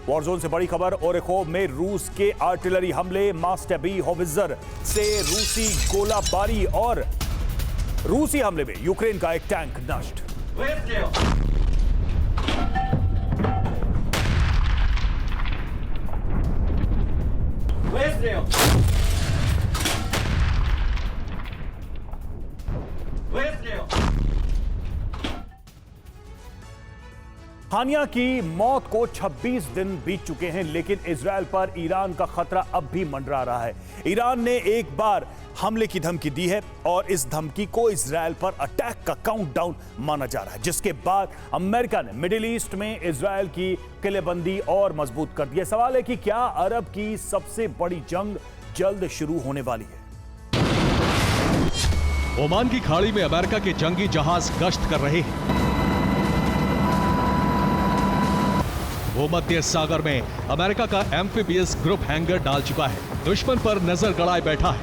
Warzone से बड़ी खबर। ओरेखोव में रूस के आर्टिलरी हमले, मास्टेबी होवित्जर से रूसी गोलाबारी और रूसी हमले में यूक्रेन का एक टैंक नष्ट। हानिया की मौत को 26 दिन बीत चुके हैं, लेकिन इजरायल पर ईरान का खतरा अब भी मंडरा रहा है। ईरान ने एक बार हमले की धमकी दी है और इस धमकी को इजरायल पर अटैक का काउंटडाउन माना जा रहा है, जिसके बाद अमेरिका ने मिडिल ईस्ट में इजरायल की किलेबंदी और मजबूत कर दी है। सवाल है कि क्या अरब की सबसे बड़ी जंग जल्द शुरू होने वाली है? ओमान की खाड़ी में अमेरिका के जंगी जहाज गश्त कर रहे हैं। भूमध्य सागर में अमेरिका का एम्फीबियस ग्रुप हैंगर डाल चुका है, दुश्मन पर नजर गड़ाए बैठा है।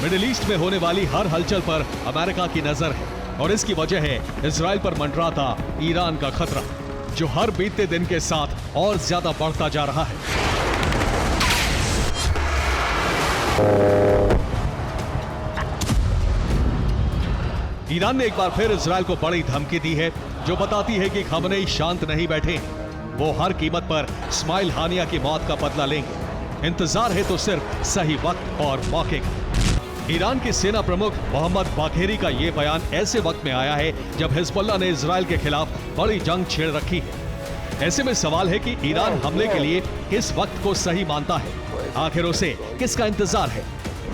मिडिल ईस्ट में होने वाली हर हलचल पर अमेरिका की नजर है और इसकी वजह है इजरायल पर मंडराता ईरान का खतरा, जो हर बीतते दिन के साथ और ज्यादा बढ़ता जा रहा है। ईरान ने एक बार फिर इजरायल को बड़ी धमकी दी है, जो बताती है कि खमेनी शांत नहीं बैठे। वो हर कीमत पर इस्माइल हानिया की मौत का बदला लेंगे। इंतजार है तो सिर्फ सही वक्त और मौके का। ईरान के सेना प्रमुख मोहम्मद बाघेरी का ये बयान ऐसे वक्त में आया है जब हिजबुल्लाह ने इजरायल के खिलाफ बड़ी जंग छेड़ रखी है। ऐसे में सवाल है कि ईरान हमले के लिए किस वक्त को सही मानता है, आखिर उसे किसका इंतजार है?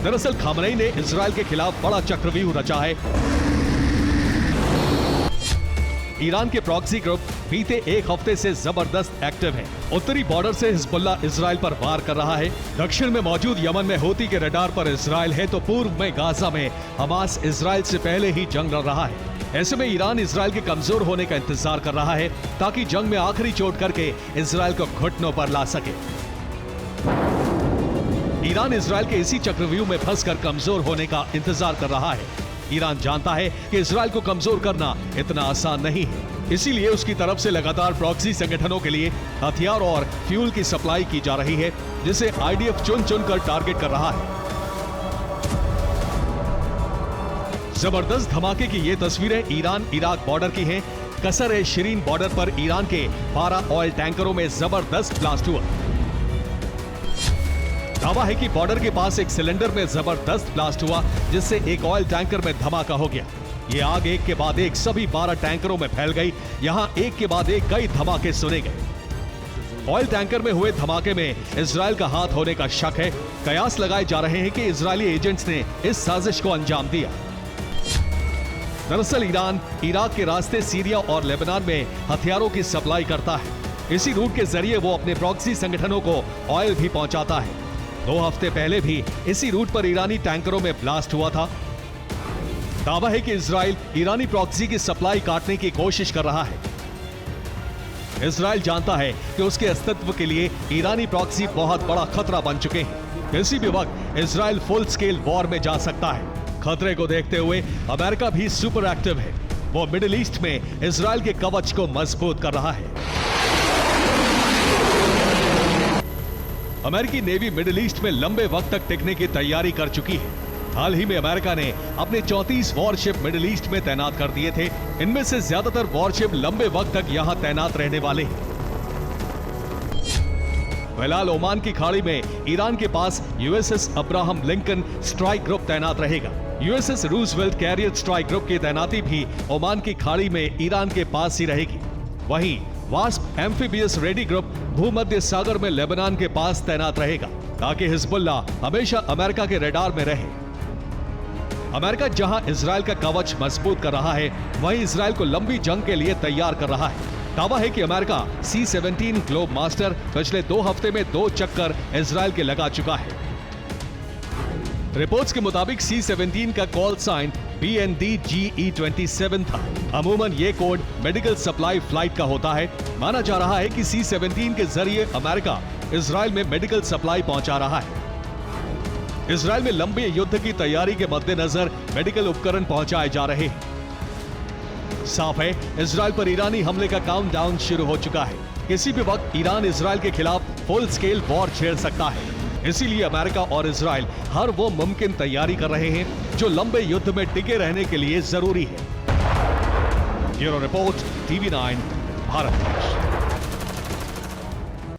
दरअसल खमेनी ने इजरायल के खिलाफ बड़ा चक्रव्यूह रचा है। ईरान के प्रॉक्सी ग्रुप बीते एक हफ्ते से जबरदस्त एक्टिव है। उत्तरी बॉर्डर से हिजबुल्लाह इजरायल पर वार कर रहा है, दक्षिण में मौजूद यमन में हूती के रडार पर इजरायल है, तो पूर्व में गाजा में हमास इजरायल से पहले ही जंग लड़ रहा है। ऐसे में ईरान इजरायल के कमजोर होने का इंतजार कर रहा है ताकि जंग में आखिरी चोट करके इजरायल को घुटनों पर ला सके। ईरान इजरायल के इसी चक्रव्यूह में फंसकर कमजोर होने का इंतजार कर रहा है। ईरान जानता है कि इजरायल को कमजोर करना इतना आसान नहीं है, इसीलिए उसकी तरफ से लगातार प्रॉक्सी संगठनों के लिए हथियार और फ्यूल की सप्लाई की जा रही है, जिसे आईडीएफ चुन चुनकर टारगेट कर रहा है। जबरदस्त धमाके की ये तस्वीरें ईरान इराक बॉर्डर की हैं। कसर ए शिरीन बॉर्डर पर ईरान के 12 ऑयल टैंकरों में जबरदस्त ब्लास्ट हुआ। दावा है कि बॉर्डर के पास एक सिलेंडर में जबरदस्त ब्लास्ट हुआ, जिससे एक ऑयल टैंकर में धमाका हो गया। ये आग एक के बाद एक सभी 12 टैंकरों में फैल गई। यहां एक के बाद एक कई धमाके सुने गए। ऑयल टैंकर में हुए धमाके में इजरायल का हाथ होने का शक है। कयास लगाए जा रहे हैं कि इजरायली एजेंट्स ने इस साजिश को अंजाम दिया। दरअसल ईरान इराक के रास्ते सीरिया और लेबनान में हथियारों की सप्लाई करता है। इसी रूट के जरिए वो अपने प्रॉक्सी संगठनों को ऑयल भी पहुंचाता है। 2 हफ्ते पहले भी इसी रूट पर ईरानी टैंकरों में ब्लास्ट हुआ था। दावा है कि इजरायल ईरानी प्रॉक्सी की सप्लाई काटने की कोशिश कर रहा है। इजरायल जानता है कि उसके अस्तित्व के लिए ईरानी प्रॉक्सी बहुत बड़ा खतरा बन चुके हैं। किसी भी वक्त इजरायल फुल स्केल वॉर में जा सकता है। खतरे को देखते हुए अमेरिका भी सुपर एक्टिव है। वो मिडिल ईस्ट में इजरायल के कवच को मजबूत कर रहा है। अमेरिकी नेवी मिडिल ईस्ट में लंबे वक्त तक टिकने की तैयारी कर चुकी है। हाल ही में अमेरिका ने अपने 34 वॉरशिप मिडिल ईस्ट में तैनात कर दिए थे। इनमें से ज्यादातर वॉरशिप लंबे वक्त तक यहां तैनात रहने वाले हैं। फिलहाल ओमान की खाड़ी में ईरान के पास USS Abraham Lincoln strike group तैनात रहेगा। USS Roosevelt carrier strike group की तैनाती भी ओमान की खाड़ी में ईरान के पास ही रहेगी। वहीं वास्प एम्फीबियस रेडी ग्रुप भूमध्य सागर में लेबनान के पास तैनात रहेगा, ताकि हिजबुल्लाह हमेशा अमेरिका के रडार में रहे। अमेरिका जहां इजरायल का कवच मजबूत कर रहा है, वहीं इजरायल को लंबी जंग के लिए तैयार कर रहा है। दावा है कि अमेरिका C-17 ग्लोब मास्टर पिछले 2 हफ्ते में 2 चक्कर इजरायल के लगा चुका है। रिपोर्ट्स के मुताबिक C-17 का कॉल साइन BND-GE-27 था। अमूमन ये कोड मेडिकल सप्लाई फ्लाइट का होता है। माना जा रहा है कि C-17 के जरिए अमेरिका इजरायल में मेडिकल सप्लाई पहुंचा रहा है। इजराइल में लंबे युद्ध की तैयारी के मद्देनजर मेडिकल उपकरण पहुंचाए जा रहे हैं। साफ है, इजराइल पर ईरानी हमले का काउंटडाउन शुरू हो चुका है। किसी भी वक्त ईरान इजराइल के खिलाफ फुल स्केल वॉर छेड़ सकता है। इसीलिए अमेरिका और इजराइल हर वो मुमकिन तैयारी कर रहे हैं जो लंबे युद्ध में टिके रहने के लिए जरूरी है। Bureau report, TV9, Bharat.